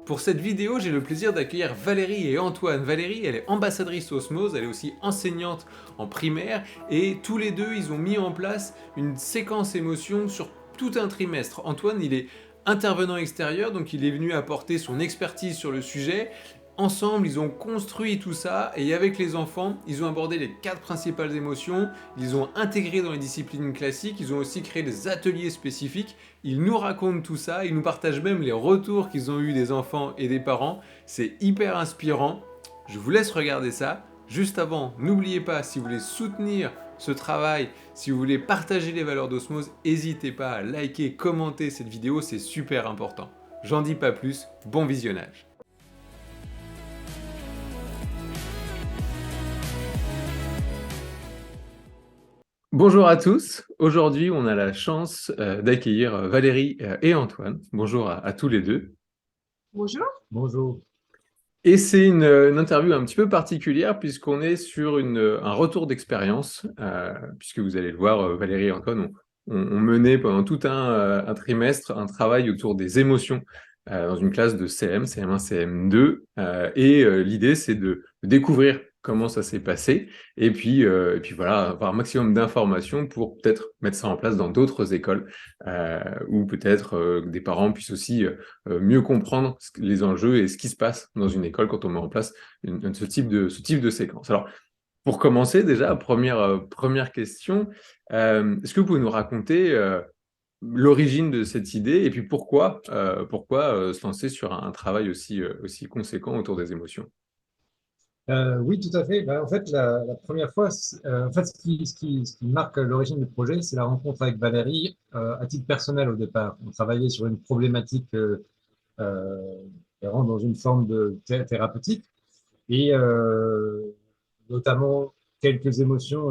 Pour cette vidéo, j'ai le plaisir d'accueillir Valérie et Antoine. Valérie, elle est ambassadrice Osmose, elle est aussi enseignante en primaire et tous les deux, ils ont mis en place une séquence émotion sur tout un trimestre. Antoine, il est intervenant extérieur, donc il est venu apporter son expertise sur le sujet. Ensemble, ils ont construit tout ça et avec les enfants, ils ont abordé les quatre principales émotions, ils ont intégré dans les disciplines classiques, ils ont aussi créé des ateliers spécifiques. Ils nous racontent tout ça, ils nous partagent même les retours qu'ils ont eus des enfants et des parents. C'est hyper inspirant. Je vous laisse regarder ça. Juste avant, n'oubliez pas, si vous voulez soutenir ce travail, si vous voulez partager les valeurs d'Osmose, n'hésitez pas à liker, commenter cette vidéo, c'est super important. J'en dis pas plus, bon visionnage. Bonjour à tous. Aujourd'hui, on a la chance d'accueillir Valérie et Antoine. Bonjour à tous les deux. Bonjour. Bonjour. Et c'est une interview un petit peu particulière puisqu'on est sur un retour d'expérience, puisque vous allez le voir, Valérie et Antoine ont mené pendant tout un trimestre un travail autour des émotions dans une classe de CM, CM1, CM2. L'idée, c'est de découvrir comment ça s'est passé et puis voilà, avoir un maximum d'informations pour peut-être mettre ça en place dans d'autres écoles ou peut-être des parents puissent aussi mieux comprendre les enjeux et ce qui se passe dans une école quand on met en place ce type de séquence. Alors, pour commencer, déjà, première question, est-ce que vous pouvez nous raconter l'origine de cette idée et puis pourquoi se lancer sur un travail aussi conséquent autour des émotions? Oui, tout à fait. En fait, la première fois, en fait, ce qui marque l'origine du projet, c'est la rencontre avec Valérie à titre personnel au départ. On travaillait sur une problématique euh, qui rentre dans une forme de thérapeutique et notamment quelques émotions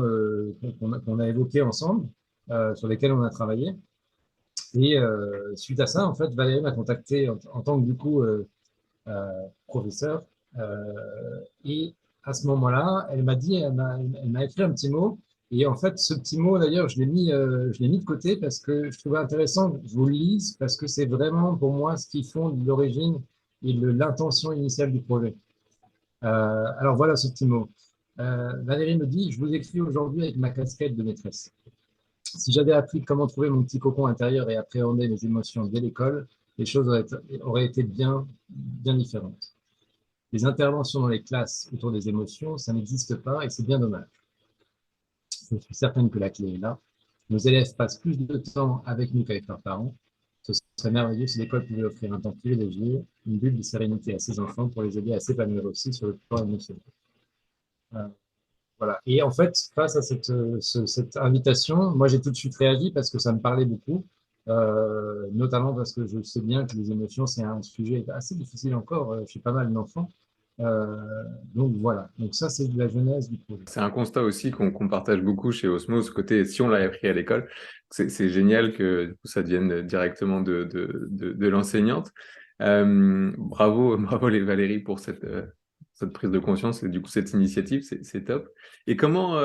qu'on a évoquées ensemble, sur lesquelles on a travaillé. Et suite à ça, en fait, Valérie m'a contacté en tant que du coup professeur. Et à ce moment-là, elle m'a écrit un petit mot. Et en fait, ce petit mot, d'ailleurs, je l'ai mis de côté parce que je trouvais intéressant que je vous le lise parce que c'est vraiment pour moi ce qui fonde l'origine et l'intention initiale du projet. Alors voilà ce petit mot. Valérie me dit, je vous écris aujourd'hui avec ma casquette de maîtresse. Si j'avais appris comment trouver mon petit cocon intérieur et appréhender mes émotions dès l'école, les choses auraient été bien, bien différentes. Les interventions dans les classes autour des émotions, ça n'existe pas et c'est bien dommage. Je suis certaine que la clé est là. Nos élèves passent plus de temps avec nous qu'avec leurs parents. Ce serait merveilleux si l'école pouvait offrir un temps privilégié, une bulle de sérénité à ses enfants pour les aider à s'épanouir aussi sur le plan émotionnel. Euh, voilà. Et en fait, face à cette invitation, moi j'ai tout de suite réagi parce que ça me parlait beaucoup, notamment parce que je sais bien que les émotions, c'est un sujet assez difficile encore chez pas mal d'enfants. Donc voilà, donc ça c'est de la genèse du projet. C'est un constat aussi qu'on partage beaucoup chez Osmo, ce côté, si on l'a appris à l'école, c'est génial que du coup, ça devienne directement de l'enseignante. Bravo, bravo les Valérie pour cette prise de conscience et du coup cette initiative, c'est top. Et comment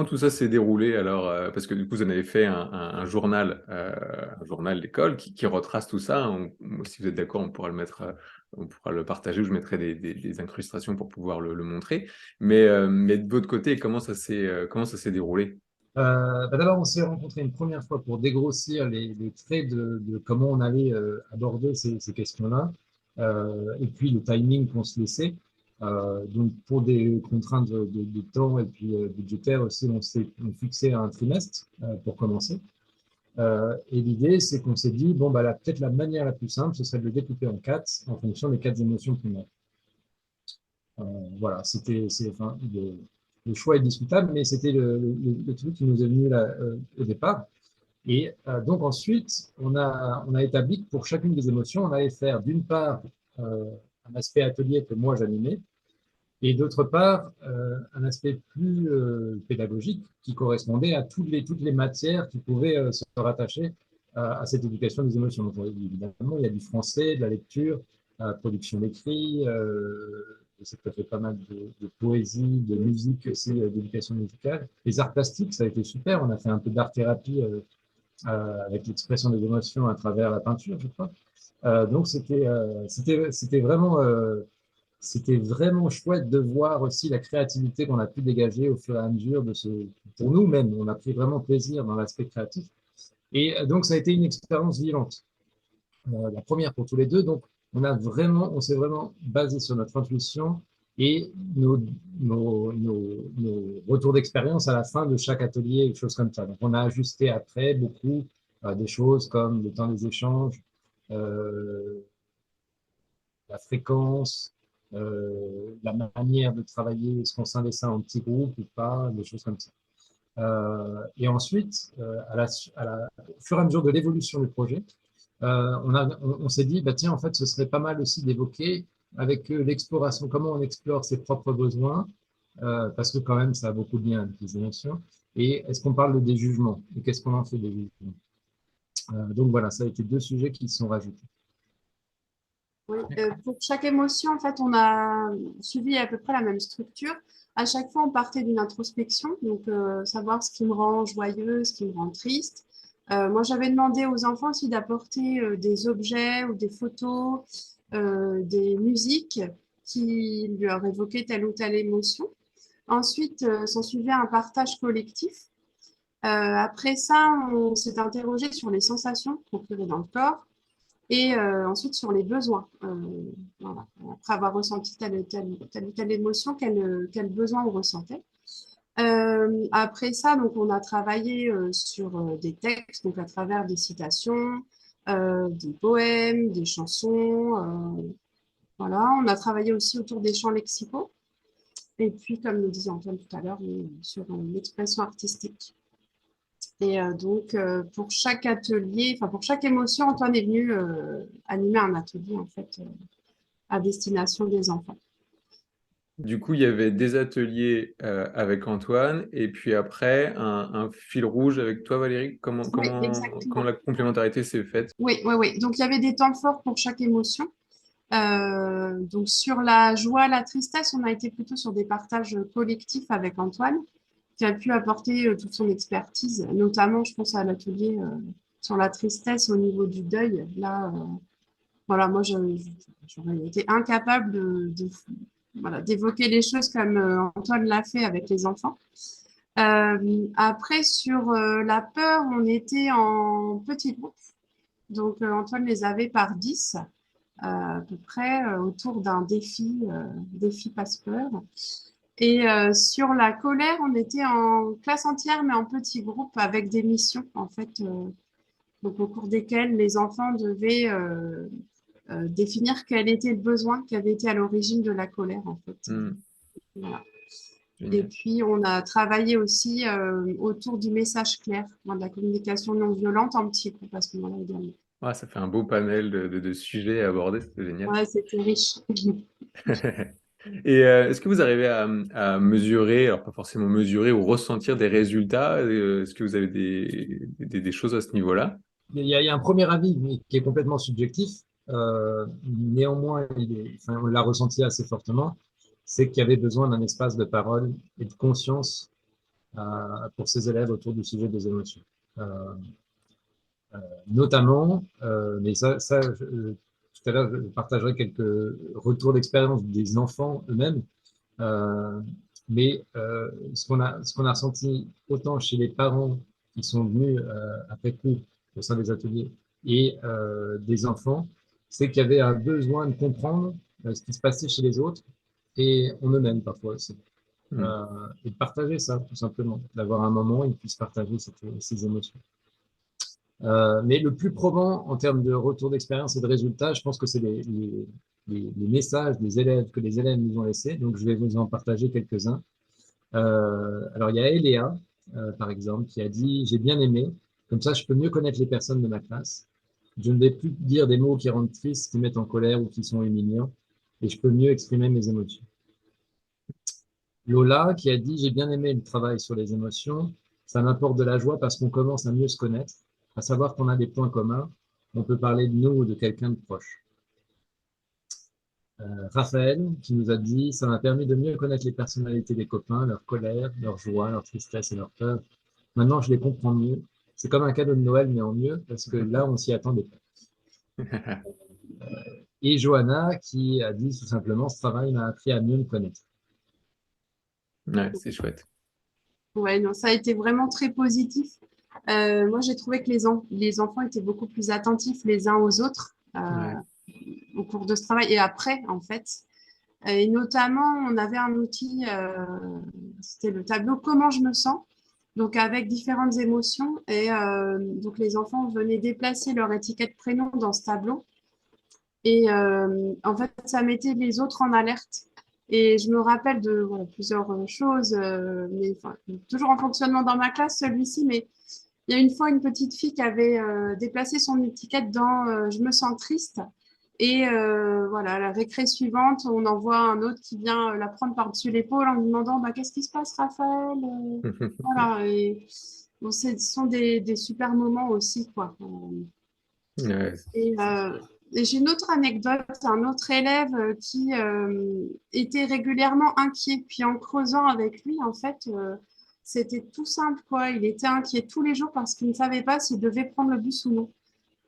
tout ça s'est déroulé alors parce que du coup vous en avez fait un journal d'école qui retrace tout ça. Si vous êtes d'accord, on pourra le partager ou je mettrai des incrustations pour pouvoir le montrer. Mais de votre côté, comment ça s'est déroulé? D'abord, on s'est rencontrés une première fois pour dégrossir les traits de comment on allait aborder ces questions-là, et puis le timing qu'on se laissait. Donc, pour des contraintes de temps et puis budgétaires aussi, on fixait un trimestre pour commencer. Et l'idée, c'est qu'on s'est dit, bon, bah, peut-être la manière la plus simple, ce serait de le découper en quatre en fonction des quatre émotions primaires. Voilà, enfin, le choix est discutable, mais c'était le truc qui nous est venu là, au départ. Et donc ensuite, on a établi que pour chacune des émotions, on allait faire d'une part un aspect atelier que moi j'animais, et d'autre part un aspect plus pédagogique qui correspondait à toutes les matières qui pouvaient se rattacher à cette éducation des émotions. Donc évidemment, il y a du français, de la lecture, production d'écrit, ça fait pas mal de poésie, de musique aussi, d'éducation musicale. Les arts plastiques, ça a été super. On a fait un peu d'art-thérapie avec l'expression des émotions à travers la peinture, je crois. Donc c'était vraiment chouette de voir aussi la créativité qu'on a pu dégager au fur et à mesure pour nous-mêmes. On a pris vraiment plaisir dans l'aspect créatif. Et donc, ça a été une expérience vivante. La première pour tous les deux. Donc, on s'est vraiment basé sur notre intuition et nos retours d'expérience à la fin de chaque atelier, des choses comme ça. Donc, on a ajusté après beaucoup des choses comme le temps des échanges, euh, la fréquence, la manière de travailler, est-ce qu'on scindait ça en petits groupes ou pas, des choses comme ça. Et ensuite, au fur et à mesure de l'évolution du projet, on s'est dit, bah, tiens, en fait, ce serait pas mal aussi d'évoquer avec l'exploration, comment on explore ses propres besoins, parce que quand même, ça a beaucoup de liens avec les émotions. Et est-ce qu'on parle des jugements? Et qu'est-ce qu'on en fait des jugements? Donc voilà, ça a été deux sujets qui se sont rajoutés. Oui, pour chaque émotion, en fait, on a suivi à peu près la même structure. À chaque fois, on partait d'une introspection, donc savoir ce qui me rend joyeuse, ce qui me rend triste. Moi, j'avais demandé aux enfants aussi d'apporter des objets ou des photos, des musiques qui leur évoquaient telle ou telle émotion. Ensuite, s'en suivait un partage collectif. Après ça, on s'est interrogé sur les sensations procurées dans le corps et ensuite sur les besoins. Voilà. Après avoir ressenti telle ou telle émotion, quel besoin on ressentait. Après ça, donc, on a travaillé sur des textes, donc à travers des citations, des poèmes, des chansons. Voilà. On a travaillé aussi autour des champs lexicaux. Et puis, comme le disait Antoine tout à l'heure, sur l'expression artistique. Et donc, pour chaque atelier, enfin pour chaque émotion, Antoine est venu animer un atelier en fait à destination des enfants. Du coup, il y avait des ateliers avec Antoine et puis après un fil rouge avec toi, Valérie. Oui, Comment exactement. la complémentarité s'est faite? Oui, oui, oui. Donc, il y avait des temps forts pour chaque émotion. Donc, sur la joie, la tristesse, on a été plutôt sur des partages collectifs avec Antoine, qui a pu apporter toute son expertise, notamment, je pense à l'atelier sur la tristesse au niveau du deuil. Là, voilà, moi, j'aurais été incapable voilà, d'évoquer les choses comme Antoine l'a fait avec les enfants. Après, sur la peur, on était en petits groupes. Donc, Antoine les avait par 10, à peu près, autour d'un défi passe-peur. Et sur la colère, on était en classe entière, mais en petits groupes avec des missions, en fait, donc au cours desquelles les enfants devaient définir quel était le besoin qui avait été à l'origine de la colère, en fait. Hmm, Voilà. Et génial. puis, on a travaillé aussi autour du message clair, de la communication non violente en petit groupe à ce moment-là également. Ah, ça fait un beau panel de sujets à aborder, c'était génial. Ouais, c'était riche. Et est-ce que vous arrivez à mesurer, alors pas forcément mesurer ou ressentir des résultats? Est-ce que vous avez des choses à ce niveau-là? Il y a un premier avis mais qui est complètement subjectif. Néanmoins, enfin, on l'a ressenti assez fortement, c'est qu'il y avait besoin d'un espace de parole et de conscience pour ces élèves autour du sujet des émotions. Euh, Notamment, mais tout à l'heure, je partagerai quelques retours d'expérience des enfants eux-mêmes. Euh, mais ce qu'on a ressenti autant chez les parents qui sont venus après coup au sein des ateliers et des enfants, c'est qu'il y avait un besoin de comprendre ce qui se passait chez les autres et en eux-mêmes parfois aussi. Hmm. Et de partager ça, tout simplement, d'avoir un moment où ils puissent partager ces émotions. Mais le plus probant en termes de retour d'expérience et de résultats, je pense que c'est les messages des élèves que les élèves nous ont laissés. Donc, je vais vous en partager quelques-uns. Alors, il y a Eléa, par exemple, qui a dit: j'ai bien aimé, comme ça je peux mieux connaître les personnes de ma classe. Je ne vais plus dire des mots qui rendent triste, qui mettent en colère ou qui sont humiliants, et je peux mieux exprimer mes émotions. Lola, qui a dit: j'ai bien aimé le travail sur les émotions, ça m'apporte de la joie parce qu'on commence à mieux se connaître, à savoir qu'on a des points communs, on peut parler de nous ou de quelqu'un de proche. Raphaël, qui nous a dit: ça m'a permis de mieux connaître les personnalités des copains, leur colère, leur joie, leur tristesse et leur peur. Maintenant, je les comprends mieux. c'est comme un cadeau de Noël, mais en mieux, parce que là, on s'y attendait pas. Et Johanna, qui a dit tout simplement, ce travail m'a appris à mieux me connaître. Ouais, c'est chouette. Ouais, non, ça a été vraiment très positif. Moi, j'ai trouvé que les enfants étaient beaucoup plus attentifs les uns aux autres Ouais. au cours de ce travail et après, en fait. Et notamment, on avait un outil, c'était le tableau Comment je me sens, donc avec différentes émotions. Et donc, les enfants venaient déplacer leur étiquette prénom dans ce tableau. Et en fait, ça mettait les autres en alerte. Et je me rappelle de voilà, plusieurs choses, mais enfin, toujours en fonctionnement dans ma classe, celui-ci, mais il y a une fois une petite fille qui avait déplacé son étiquette dans Je me sens triste. Et voilà, la récré suivante, on en voit un autre qui vient la prendre par-dessus l'épaule en lui demandant bah, qu'est-ce qui se passe, Raphaël? Voilà, et bon, ce sont des super moments aussi, quoi. Ouais. Et, et j'ai une autre anecdote, un autre élève qui était régulièrement inquiet. Puis en creusant avec lui, en fait, c'était tout simple, quoi. Il était inquiet tous les jours parce qu'il ne savait pas s'il devait prendre le bus ou non.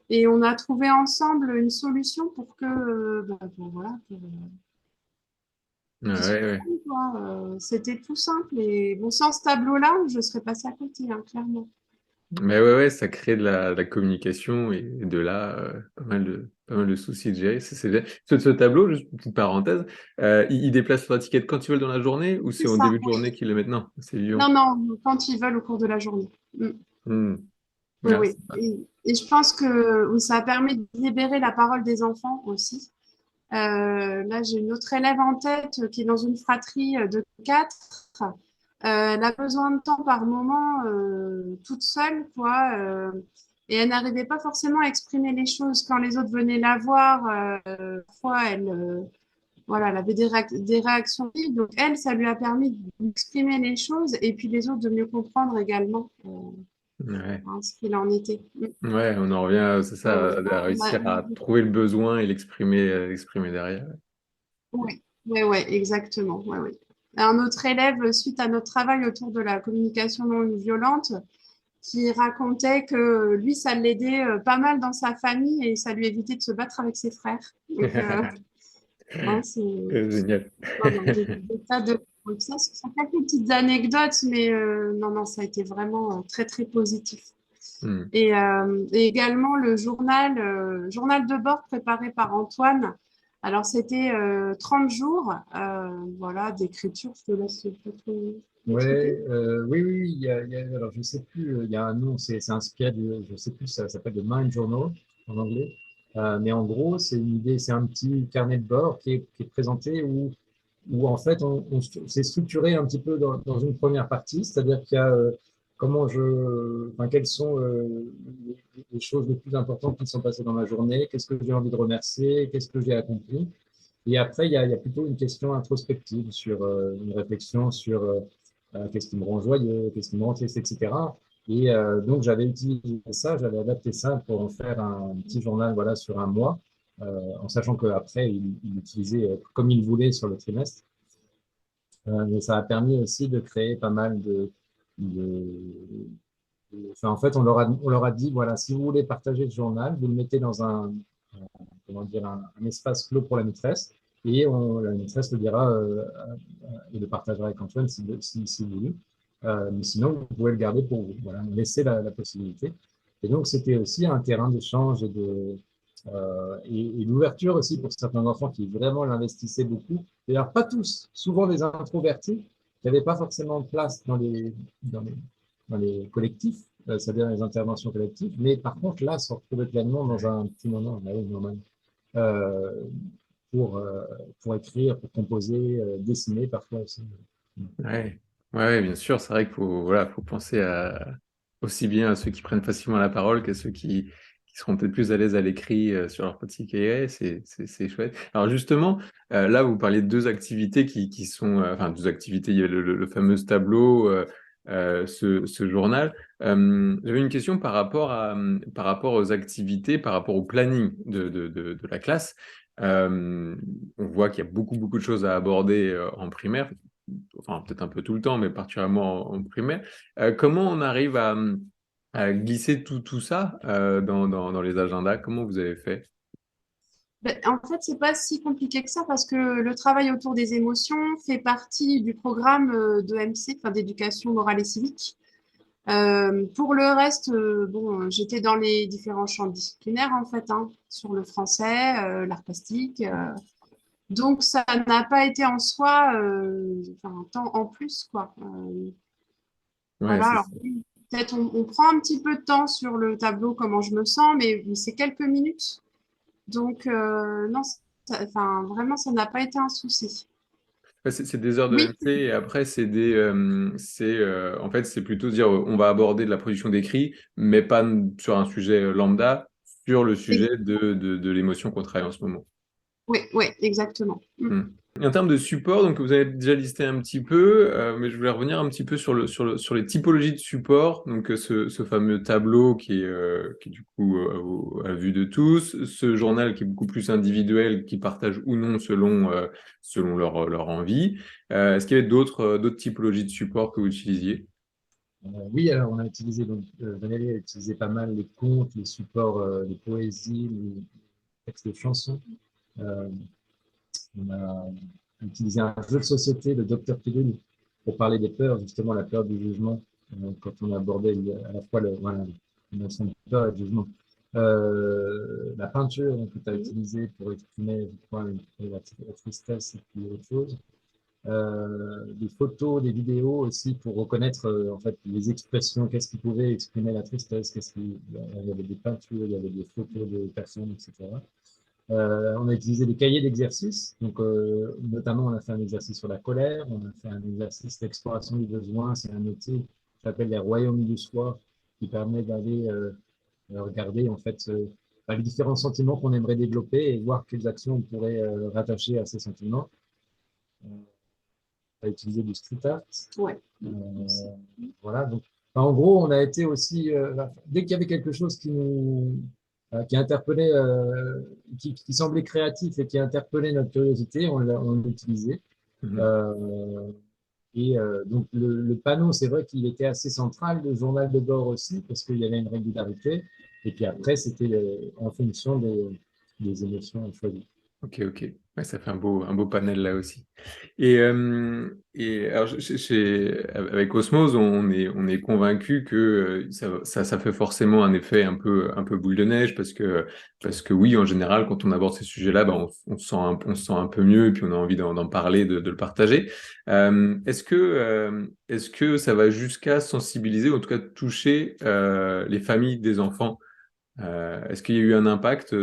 Et on a trouvé ensemble une solution pour que, voilà, Ouais, qu'il soit ouais. calme, quoi. C'était tout simple. Et bon, sans ce tableau-là, je serais passée à côté, hein, clairement. Mais ouais, ça crée de la communication et de là, pas mal de soucis de gérer. C'est bien. Ce tableau, juste une petite parenthèse, il déplace leur étiquette quand ils veulent dans la journée ou c'est C'est au ça, début de oui. journée qu'ils le mettent? Non, c'est Non, vivant. non, quand ils veulent au cours de la journée. Mm. Hmm. Oui, Ah, oui. c'est pas- Et je pense que oui, ça a permis de libérer la parole des enfants aussi. Là, j'ai une autre élève en tête qui est dans une fratrie de quatre. Elle a besoin de temps par moment toute seule, quoi. Et elle n'arrivait pas forcément à exprimer les choses. Quand les autres venaient la voir, parfois, voilà, elle avait des réactions vives. Donc, elle, ça lui a permis d'exprimer les choses et puis les autres de mieux comprendre également Ouais. ce qu'il en était. Ouais, on en revient, c'est Ouais, ça, ouais. à réussir à trouver le besoin et l'exprimer derrière. Oui, ouais, ouais, exactement. Ouais, ouais. Un autre élève, suite à notre travail autour de la communication non violente, qui racontait que lui, ça l'aidait pas mal dans sa famille et ça lui évitait de se battre avec ses frères. Donc, hein, c'est Génial. non, non, des tas de donc ça, ce sont quelques petites anecdotes, mais non, non, ça a été vraiment très, très positif. Hmm. Et également le journal de bord préparé par Antoine. Alors, c'était 30 jours voilà, d'écriture. Je te laisse peut-être expliquer. Ouais, oui, oui, oui, alors je sais plus, il y a un nom, c'est inspiré je sais plus, ça s'appelle le Mind Journal en anglais. Mais en gros, c'est une idée, c'est un petit carnet de bord qui est présenté où en fait c'est structuré un petit peu dans une première partie, c'est-à-dire qu'il y a enfin, quelles sont les choses les plus importantes qui sont passées dans ma journée, qu'est-ce que j'ai envie de remercier, qu'est-ce que j'ai accompli. Et après, il y a plutôt une question introspective sur une réflexion sur qu'est-ce qui me rend joyeux, qu'est-ce qui me rend triste, etc. Et donc, j'avais utilisé ça, j'avais adapté ça pour en faire un petit journal voilà, sur un mois, en sachant qu'après, il l'utilisait comme il voulait sur le trimestre. Mais ça a permis aussi de créer pas mal enfin, en fait, on leur a dit, voilà, si vous voulez partager le journal, vous le mettez dans comment dire, un espace clos pour la maîtresse. Et la maîtresse le dira et le partagera avec Antoine si vous voulez. Mais sinon, vous pouvez le garder pour vous. Voilà, laisser la possibilité. Et donc, c'était aussi un terrain d'échange et d'ouverture aussi pour certains enfants qui vraiment l'investissaient beaucoup. Et alors, pas tous, souvent des introvertis qui n'avaient pas forcément de place dans les, dans les collectifs, c'est-à-dire les interventions collectives, mais par contre, là, se retrouver pleinement dans un petit moment, bah oui, normal, euh, pour, euh, pour écrire, pour composer, dessiner parfois aussi. Ouais. Ouais, bien sûr, c'est vrai faut penser aussi bien à ceux qui prennent facilement la parole qu'à ceux qui seront peut-être plus à l'aise à l'écrit sur leur petit cahier. C'est chouette. Alors justement, là, vous parliez de deux activités qui sont, enfin, deux activités. Il y a le fameux tableau, ce journal. J'avais une question par rapport aux activités, par rapport au planning de la classe. On voit qu'il y a beaucoup, beaucoup de choses à aborder en primaire, enfin peut-être un peu tout le temps, mais particulièrement en primaire. Comment on arrive à glisser tout ça dans les agendas? Comment vous avez fait? Ben, en fait, c'est pas si compliqué que ça parce que le travail autour des émotions fait partie du programme de MC, enfin d'éducation morale et civique. Pour le reste, bon, j'étais dans les différents champs disciplinaires en fait, hein, sur le français, l'art plastique. Donc ça n'a pas été en soi enfin, un temps en plus, quoi. Ouais, Voilà, c'est alors ça. oui, peut-être on prend un petit peu de temps sur le tableau, comment je me sens, mais c'est quelques minutes. Donc non, enfin, vraiment, ça n'a pas été un souci. Ouais, c'est des heures de Oui, MC et après en fait c'est plutôt dire on va aborder de la production d'écrit mais pas sur un sujet lambda, sur le sujet de l'émotion qu'on travaille en ce moment. oui, oui, exactement. Hmm. En termes de support, donc vous avez déjà listé un petit peu, mais je voulais revenir un petit peu sur les typologies de support. Donc ce fameux tableau qui est du coup à vue de tous, ce journal qui est beaucoup plus individuel, qui partage ou non selon leur envie. Est-ce qu'il y avait d'autres typologies de support que vous utilisiez? Oui, alors on a utilisé, donc Valérie a utilisé pas mal les contes, les supports, les poésies, les textes de chansons. Euh, on a utilisé un jeu de société, le Docteur Pilule, pour parler des peurs, justement la peur du jugement, quand on abordait à la fois voilà, la notion de peur et de jugement. La peinture que tu as utilisée pour exprimer, je crois, la tristesse et puis autre chose. Des photos, des vidéos aussi pour reconnaître en fait les expressions, qu'est-ce qui pouvait exprimer la tristesse, il y avait des peintures, il y avait des photos de personnes, etc. On a utilisé des cahiers d'exercices, donc notamment on a fait un exercice sur la colère, on a fait un exercice d'exploration du besoin, c'est un outil qui s'appelle les royaumes du soi, qui permet d'aller regarder en fait les différents sentiments qu'on aimerait développer et voir quelles actions on pourrait rattacher à ces sentiments. On a utilisé du street art. Ouais. Euh, voilà, donc en gros, on a été aussi, dès qu'il y avait quelque chose qui interpellait, qui semblait créatif et qui interpellait notre curiosité, on l'utilisait. Mhm. Euh, donc le panneau, c'est vrai qu'il était assez central, le journal de bord aussi, parce qu'il y avait une régularité. Et puis après, c'était en fonction des émotions choisies. Ok, ok. Ouais, ça fait un beau panel là aussi. Et alors, avec Osmose, on est convaincu que ça fait forcément un effet un peu boule de neige parce que oui, en général, quand on aborde ces sujets-là, bah, on se sent un peu mieux et puis on a envie d'en parler, de le partager. Est-ce que ça va jusqu'à sensibiliser, ou en tout cas toucher les familles des enfants? Est-ce qu'il y a eu un impact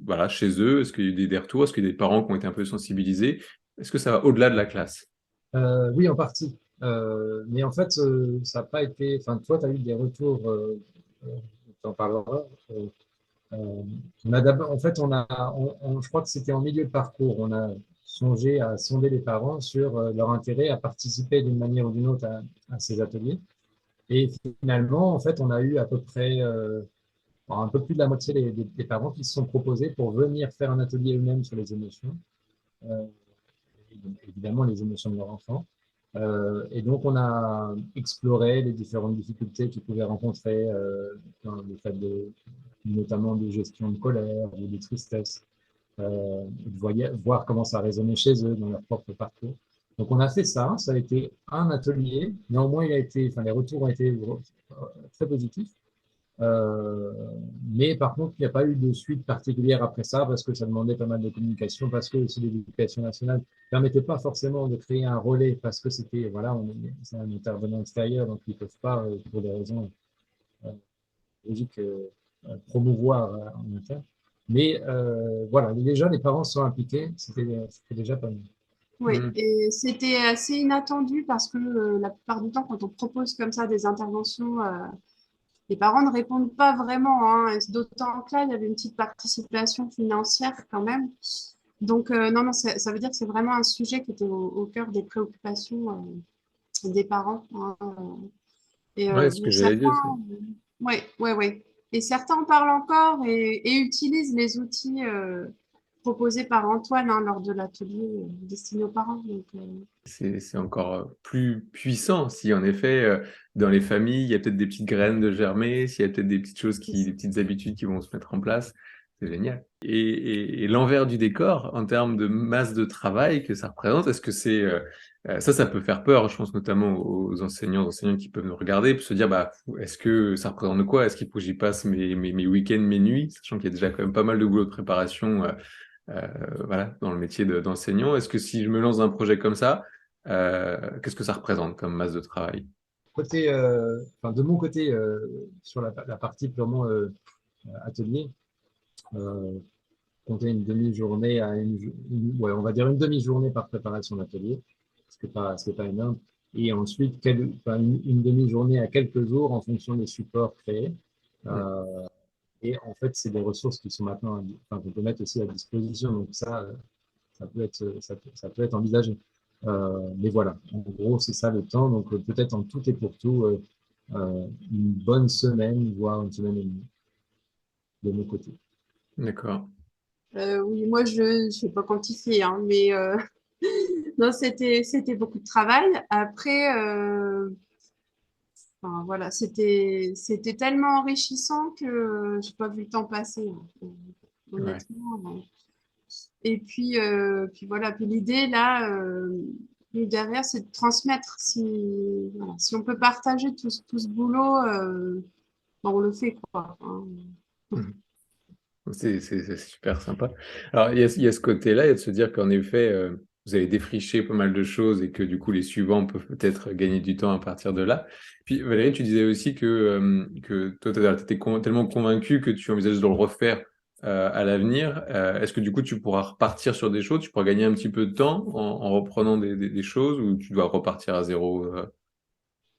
voilà, chez eux? Est-ce qu'il y a eu des retours? Est-ce qu'il y a des parents qui ont été un peu sensibilisés? Est-ce que ça va au-delà de la classe? Oui, en partie. Mais en fait, ça n'a pas été. Enfin, toi, tu as eu des retours, tu en parleras. On a d'abord, en fait, je crois que c'était en milieu de parcours. On a songé à sonder les parents sur leur intérêt à participer d'une manière ou d'une autre à ces ateliers. Et finalement, en fait, on a eu à peu près un peu plus de la moitié des parents qui se sont proposés pour venir faire un atelier eux-mêmes sur les émotions. Euh, Évidemment les émotions de leur enfant. Et donc, on a exploré les différentes difficultés qu'ils pouvaient rencontrer dans le fait notamment de gestion de colère ou de tristesse, voir comment ça résonnait chez eux dans leur propre parcours. Donc, on a fait ça. Ça a été un atelier. Néanmoins, les retours ont été très positifs. Euh, mais par contre, il n'y a pas eu de suite particulière après ça parce que ça demandait pas mal de communication, parce que aussi l'éducation nationale ne permettait pas forcément de créer un relais parce que voilà, c'est un intervenant extérieur, donc ils ne peuvent pas, pour des raisons euh, logiques, promouvoir en interne. Mais voilà, déjà, les parents sont impliqués, c'était déjà pas mal. Oui, Mhm. et c'était assez inattendu parce que la plupart du temps, quand on propose comme ça des interventions, les parents ne répondent pas vraiment, hein, et d'autant que là, il y avait une petite participation financière quand même. Donc, non, non, ça veut dire que c'est vraiment un sujet qui était au cœur des préoccupations des parents, hein. Et Ouais, ce bon, que j'allais dire, c'est. ouais, ouais, ouais. Et certains en parlent encore et utilisent les outils. proposé par Antoine lors de l'atelier destiné aux parents. Donc, C'est encore plus puissant si en effet, dans les familles, il y a peut-être des petites graines de germer, s'il y a peut-être des petites choses des petites habitudes qui vont se mettre en place. C'est génial. Et l'envers du décor, en termes de masse de travail que ça représente, est-ce que ça peut faire peur, je pense notamment aux enseignants qui peuvent nous regarder, et se dire, bah, est-ce que ça représente quoi? Est-ce qu'il faut que j'y passe mes week-ends, mes nuits, sachant qu'il y a déjà quand même pas mal de boulot de préparation, voilà, dans le métier d'enseignant. Est-ce que si je me lance dans un projet comme ça, qu'est-ce que ça représente comme masse de travail? De mon côté, sur la partie purement atelier, compter une demi-journée ouais, on va dire une demi-journée par préparation d'atelier, ce qui est pas énorme. Et ensuite, une demi-journée à quelques jours en fonction des supports créés. Et en fait, c'est des ressources qui sont maintenant, qu'on peut mettre aussi à disposition. Donc ça peut être envisagé. Mais voilà, en gros, c'est ça le temps. Donc peut-être en tout et pour tout, une bonne semaine, voire une semaine et demie de mon côté. D'accord. oui, moi, je ne sais pas quantifier, mais non, c'était beaucoup de travail. Après, enfin, voilà, c'était tellement enrichissant que j'ai pas vu le temps passer, Ouais. honnêtement. Et puis voilà, puis l'idée là, derrière, c'est de transmettre. Voilà, si on peut partager tout ce boulot, on le fait, quoi. Mhm. C'est super sympa. Alors, il y a ce côté-là, il y a de se dire qu'en effet, vous avez défriché pas mal de choses et que du coup, les suivants peuvent peut-être gagner du temps à partir de là. Puis Valérie, tu disais aussi que toi, tu étais tellement convaincu que tu envisages de le refaire à l'avenir. Est-ce que du coup, tu pourras repartir sur des choses, tu pourras gagner un petit peu de temps en reprenant des choses ou tu dois repartir à zéro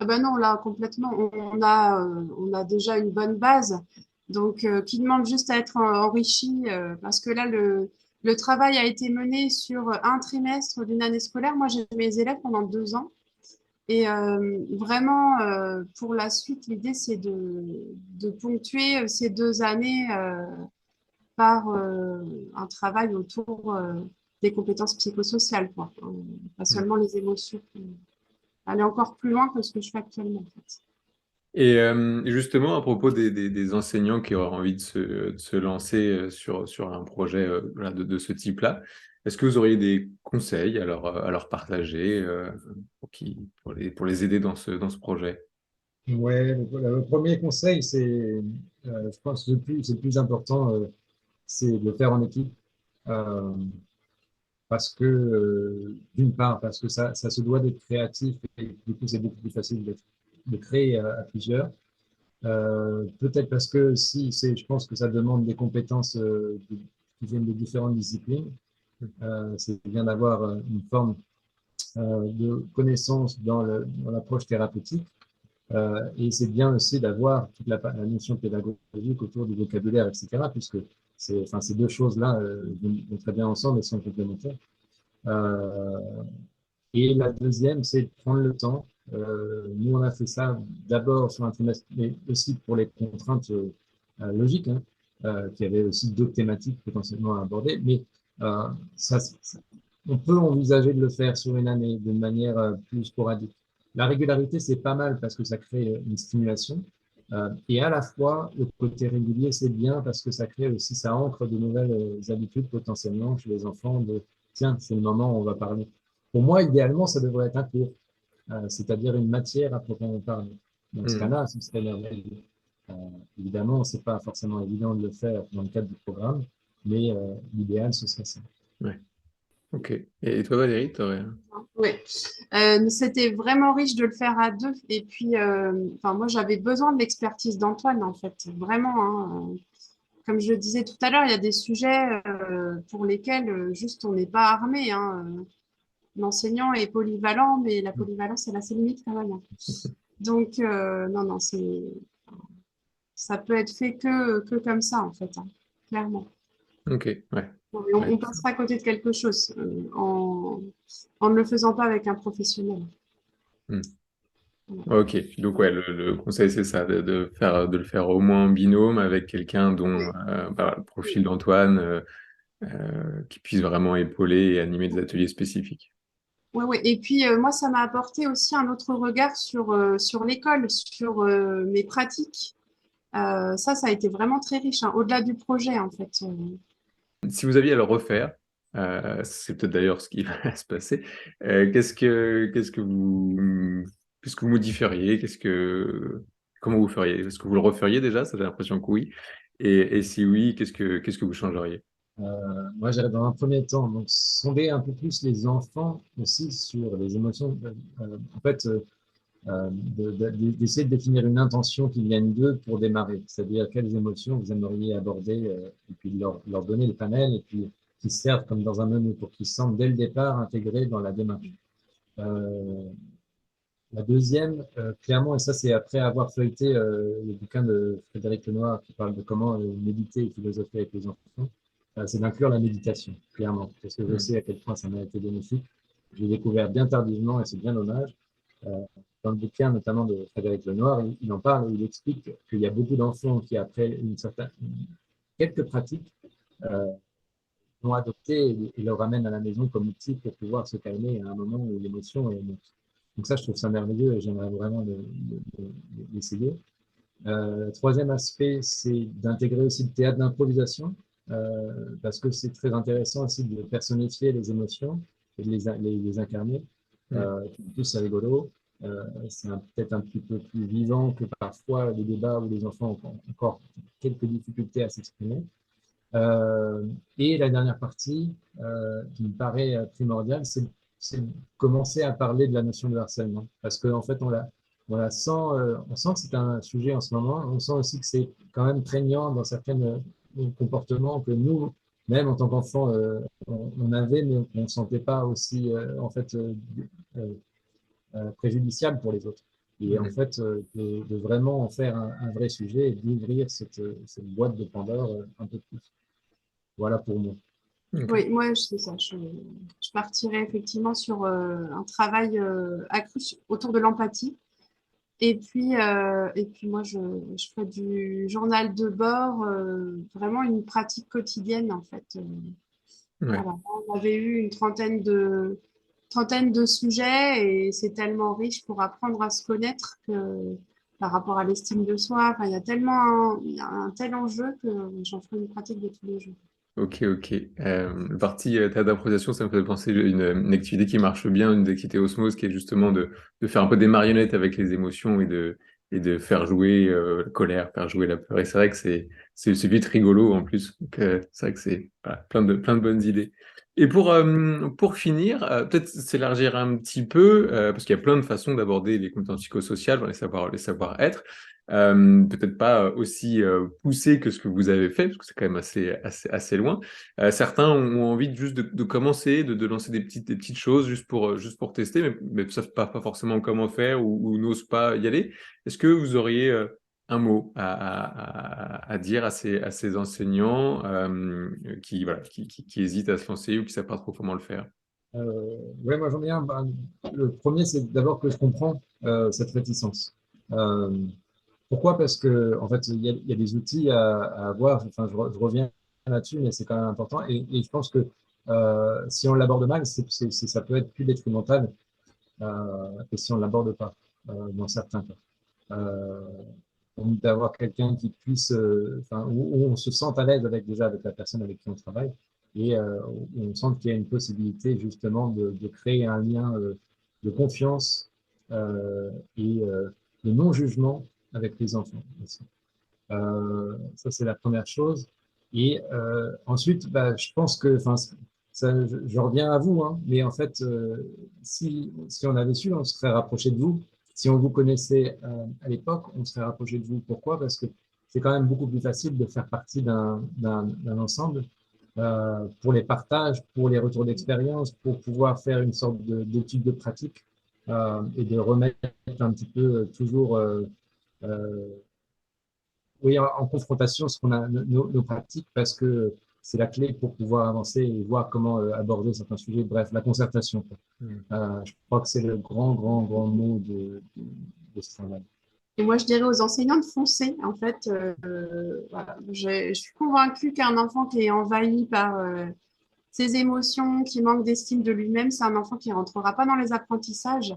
Ah ben non, là, complètement. On a déjà une bonne base, donc qui demande juste à être enrichi, parce que là, le travail a été mené sur un trimestre d'une année scolaire. Moi, j'ai mes élèves pendant 2 ans. Et vraiment, pour la suite, l'idée, c'est de ponctuer ces 2 années par un travail autour des compétences psychosociales, quoi. Pas seulement les émotions. Aller encore plus loin que ce que je fais actuellement, en fait. Et justement, à propos des enseignants qui auraient envie de se lancer sur un projet voilà, de ce type-là, est-ce que vous auriez des conseils à leur partager pour les aider dans ce projet? Ouais, le premier conseil, je pense que c'est le plus important, c'est de le faire en équipe. Euh, Parce que, d'une part, parce que ça se doit d'être créatif et du coup, c'est beaucoup plus facile de créer à plusieurs. Peut-être parce que si je pense que ça demande des compétences qui viennent de différentes disciplines. C'est bien d'avoir une forme de connaissance dans l'approche thérapeutique. Et c'est bien aussi d'avoir toute la notion pédagogique autour du vocabulaire, etc., puisque ces deux choses-là vont très bien ensemble et sont complémentaires. Euh, et la deuxième, c'est de prendre le temps. Nous, on a fait ça d'abord sur un trimestre, mais aussi pour les contraintes logiques, hein, qui avaient aussi d'autres thématiques potentiellement à aborder. Mais euh, on peut envisager de le faire sur une année de manière plus sporadique. La régularité, c'est pas mal parce que ça crée une stimulation. Et à la fois, le côté régulier, c'est bien parce que ça crée aussi, ça ancre de nouvelles habitudes potentiellement chez les enfants de, tiens, c'est le moment où on va parler. Pour moi, idéalement, ça devrait être un cours, c'est-à-dire une matière à proprement parler. Dans ce Hmm. cas-là, ce serait merveilleux. Euh, Évidemment, c'est pas forcément évident de le faire dans le cadre du programme, mais l'idéal, ce serait ça. Ouais. Ok. Et toi, Valérie, t'aurais... Oui, c'était vraiment riche de le faire à deux. Et puis, enfin, moi, j'avais besoin de l'expertise d'Antoine, en fait, vraiment. Comme je le disais tout à l'heure, il y a des sujets pour lesquels juste on n'est pas armé. L'enseignant est polyvalent, mais la polyvalence, elle a ses limites quand même. Donc, non, non, ça peut être fait que comme ça, en fait, clairement. Ok, ouais. On passera à côté de quelque chose en ne le faisant pas avec un professionnel. Hmm. Voilà. Ok, donc ouais, le conseil c'est ça, de le faire au moins en binôme avec quelqu'un dont Oui, le profil d'Antoine qui puisse vraiment épauler et animer des ateliers spécifiques. Ouais, ouais. Et puis, moi, ça m'a apporté aussi un autre regard sur l'école, sur mes pratiques. Ça a été vraiment très riche, hein, au-delà du projet, en fait. Si vous aviez à le refaire, c'est peut-être d'ailleurs ce qui va se passer, qu'est-ce que vous modifieriez? Comment vous feriez? Est-ce que vous le referiez déjà? Ça, j'ai l'impression que oui. Et si oui, qu'est-ce que vous changeriez? Moi, j'irais dans un premier temps donc sonder un peu plus les enfants aussi sur les émotions. En fait, d'essayer de définir une intention qui vienne d'eux pour démarrer, c'est-à-dire quelles émotions vous aimeriez aborder et puis leur donner le panel et puis qui servent comme dans un menu pour qu'ils se sentent dès le départ intégrés dans la démarche. Euh, la deuxième, clairement, et ça c'est après avoir feuilleté le bouquin de Frédéric Lenoir qui parle de comment méditer et philosopher avec les enfants, c'est d'inclure la méditation, clairement, parce que je Hmm. sais à quel point ça m'a été bénéfique. J'ai découvert bien tardivement et c'est bien dommage. Euh, dans le bouquin notamment de Frédéric Lenoir, il en parle et il explique qu'il y a beaucoup d'enfants qui, après quelques pratiques, euh, l'ont adopté et le ramènent à la maison comme outil pour pouvoir se calmer à un moment où l'émotion est monte. Donc ça, je trouve ça merveilleux et j'aimerais vraiment l'essayer. Troisième aspect, c'est d'intégrer aussi le théâtre d'improvisation, parce que c'est très intéressant aussi de personnifier les émotions et de les incarner. Hmm. En plus, c'est rigolo. C'est peut-être un petit peu plus vivant que parfois les débats où les enfants ont encore quelques difficultés à s'exprimer. Euh, et la dernière partie, qui me paraît primordiale, c'est de commencer à parler de la notion de harcèlement. Parce qu'en fait, on sent que c'est un sujet en ce moment. On sent aussi que c'est quand même prégnant dans certains comportements que nous, même en tant qu'enfants, on avait, mais on ne sentait pas aussi, en fait, euh, préjudiciable pour les autres. Et en Hmm. fait, de vraiment en faire un vrai sujet et d'ouvrir cette boîte de Pandore un peu plus. Voilà pour moi. Ok. Oui, moi, c'est ça. Je partirais effectivement sur un travail accru autour de l'empathie. Et puis moi, je ferais du journal de bord, vraiment une pratique quotidienne, en fait. Ouais. Voilà. On avait eu trentaine de sujets et c'est tellement riche pour apprendre à se connaître que par rapport à l'estime de soi, enfin, il y a un tel enjeu que j'en ferai une pratique de tous les jours. Ok, ok. Le parti théâtre d'improvisation, ça me fait penser à une activité qui marche bien, une activité osmose, qui est justement de faire un peu des marionnettes avec les émotions et de faire jouer la colère, faire jouer la peur. Et c'est vrai que c'est vite rigolo en plus. Donc, c'est vrai que c'est voilà, plein de bonnes idées. Et pour finir, peut-être s'élargir un petit peu, parce qu'il y a plein de façons d'aborder les compétences psychosociales, les savoir-être. Peut-être pas aussi poussé que ce que vous avez fait, parce que c'est quand même assez loin. Certains ont envie de commencer, de lancer des petites choses juste pour tester, mais ne savent pas forcément comment faire ou n'osent pas y aller. Est-ce que vous auriez un mot à dire à ces enseignants voilà, qui hésitent à se lancer ou qui ne savent pas trop comment le faire? Ouais, moi j'en ai un. Le premier, c'est d'abord que je comprends cette réticence. Euh, Pourquoi? Parce que en fait, il y a des outils à avoir. Enfin, je reviens là-dessus, mais c'est quand même important. Et je pense que si on l'aborde mal, ça peut être plus détrimental que si on l'aborde pas, dans certains cas. Euh, donc d'avoir quelqu'un qui puisse, enfin, où on se sente à l'aise avec déjà avec la personne avec qui on travaille et où on sent qu'il y a une possibilité justement de créer un lien de confiance et de non-jugement avec les enfants aussi. Ça, c'est la première chose. Et ensuite, bah, je pense que, enfin, je reviens à vous, hein, mais en fait, si on avait su, on se serait rapproché de vous. Si on vous connaissait à l'époque, on serait rapproché de vous. Pourquoi? Parce que c'est quand même beaucoup plus facile de faire partie d'un ensemble pour les partages, pour les retours d'expérience, pour pouvoir faire une sorte d'étude de pratique et de remettre un petit peu toujours euh, oui, en confrontation ce qu'on a nos pratiques parce que c'est la clé pour pouvoir avancer et voir comment aborder certains sujets. Bref, la concertation, quoi. Hmm. Je crois que c'est le grand mot de ce travail. Et moi, je dirais aux enseignants de foncer. En fait, voilà. Je suis convaincue qu'un enfant qui est envahi par ses émotions, qui manque d'estime de lui-même, c'est un enfant qui ne rentrera pas dans les apprentissages.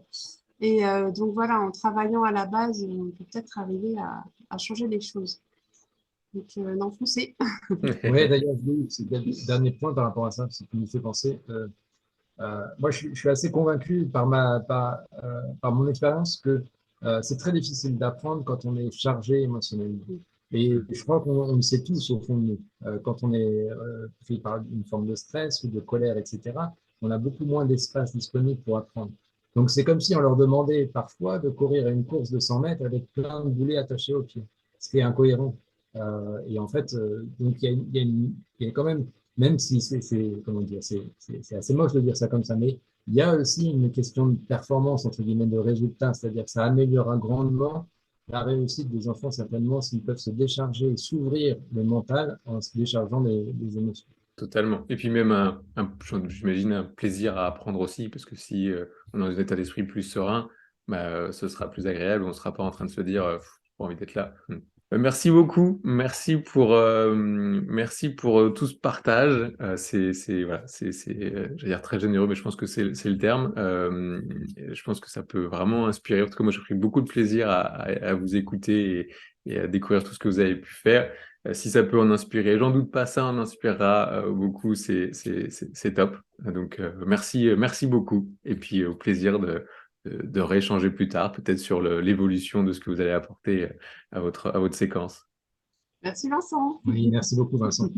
Et donc voilà, en travaillant à la base, on peut peut-être arriver à changer les choses. Donc, non, foncez. Oui, d'ailleurs, c'est le dernier point par rapport à ça, c'est qui me fait penser. Moi, je suis assez convaincu par mon expérience que c'est très difficile d'apprendre quand on est chargé émotionnellement. Et je crois qu'on le sait tous au fond de nous. Quand on est pris par une forme de stress ou de colère, etc., on a beaucoup moins d'espace disponible pour apprendre. Donc, c'est comme si on leur demandait parfois de courir une course de 100 mètres avec plein de boulets attachés aux pieds, ce qui est incohérent. Et en fait, donc il y a quand même si comment dire, c'est assez moche de dire ça comme ça, mais il y a aussi une question de performance, entre guillemets, de résultat, c'est-à-dire que ça améliorera grandement la réussite des enfants, certainement, s'ils peuvent se décharger et s'ouvrir le mental en se déchargeant des émotions. Totalement. Et puis même, j'imagine, un plaisir à apprendre aussi, parce que si on est dans un état d'esprit plus serein, bah, ce sera plus agréable, on ne sera pas en train de se dire j'ai pas envie d'être là. Merci beaucoup, merci pour tout ce partage. Voilà, je vais dire très généreux, mais je pense que c'est le terme. Je pense que ça peut vraiment inspirer. En tout cas, moi, j'ai pris beaucoup de plaisir à vous écouter et à découvrir tout ce que vous avez pu faire. Si ça peut en inspirer, j'en doute pas, ça en inspirera beaucoup, c'est top. Donc, merci beaucoup. Et puis, au plaisir de rééchanger plus tard, peut-être sur l'évolution de ce que vous allez apporter à votre séquence. Merci Vincent. Oui, merci beaucoup, Vincent.